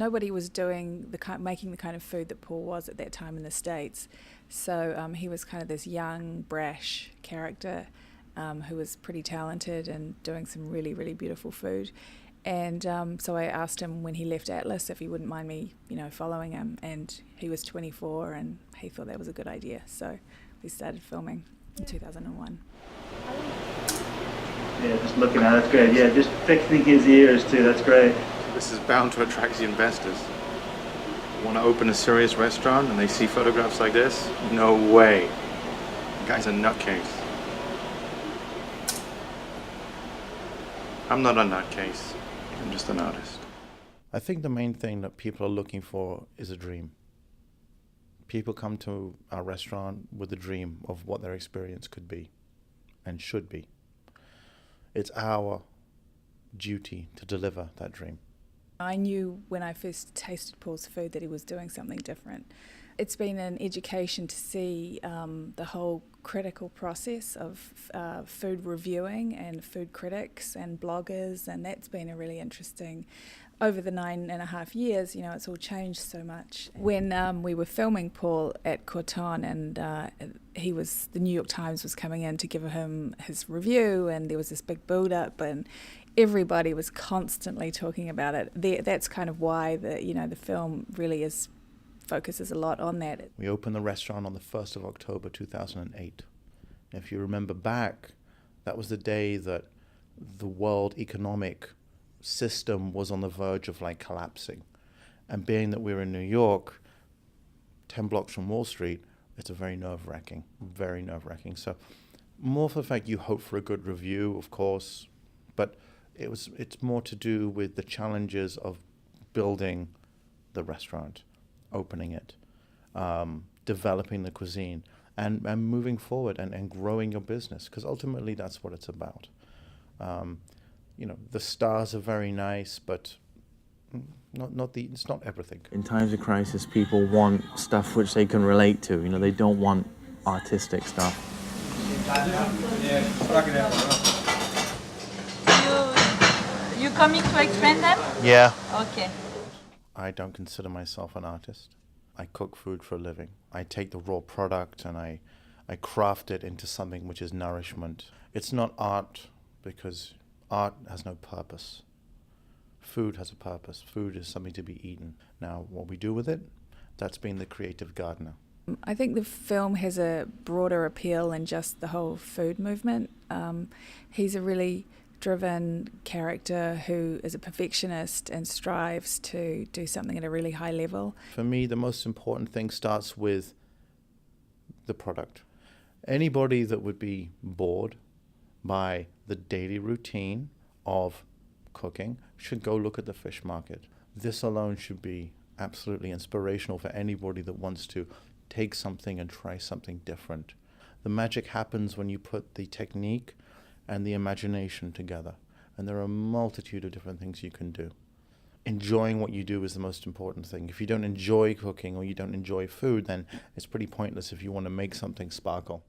Nobody was making the kind of food that Paul was at that time in the States. So he was kind of this young, brash character who was pretty talented and doing some really, really beautiful food. And so I asked him when he left Atlas if he wouldn't mind me, following him. And he was 24 and he thought that was a good idea. So we started filming in 2001. Yeah, just looking at it, that's great. Yeah, just fixing his ears too, that's great. This is bound to attract the investors. Want to open a serious restaurant and they see photographs like this? No way. The guy's a nutcase. I'm not a nutcase. I'm just an artist. I think the main thing that people are looking for is a dream. People come to our restaurant with a dream of what their experience could be and should be. It's our duty to deliver that dream. I knew when I first tasted Paul's food that he was doing something different. It's been an education to see the whole critical process of food reviewing and food critics and bloggers, and that's been a really interesting. Over the 9.5 years, it's all changed so much. When we were filming Paul at Corton, and the New York Times was coming in to give him his review, and there was this big build-up, and everybody was constantly talking about it. That's kind of why the film really focuses a lot on that. We opened the restaurant on the 1st of October 2008. If you remember back, that was the day that the world economic system was on the verge of collapsing. And being that we're in New York, 10 blocks from Wall Street, it's a very nerve-wracking. So more for the fact you hope for a good review, of course, but it's more to do with the challenges of building the restaurant, opening it, developing the cuisine, and moving forward and growing your business, because ultimately that's what it's about. The stars are very nice, but it's not everything. In times of crisis, people want stuff which they can relate to. They don't want artistic stuff. You coming to explain them? Yeah. Okay. I don't consider myself an artist. I cook food for a living. I take the raw product and I craft it into something which is nourishment. It's not art because art has no purpose. Food has a purpose. Food is something to be eaten. Now, what we do with it, that's being the creative gardener. I think the film has a broader appeal than just the whole food movement. He's a really driven character who is a perfectionist and strives to do something at a really high level. For me, the most important thing starts with the product. Anybody that would be bored by the daily routine of cooking should go look at the fish market. This alone should be absolutely inspirational for anybody that wants to take something and try something different. The magic happens when you put the technique and the imagination together. And there are a multitude of different things you can do. Enjoying what you do is the most important thing. If you don't enjoy cooking or you don't enjoy food, then it's pretty pointless if you want to make something sparkle.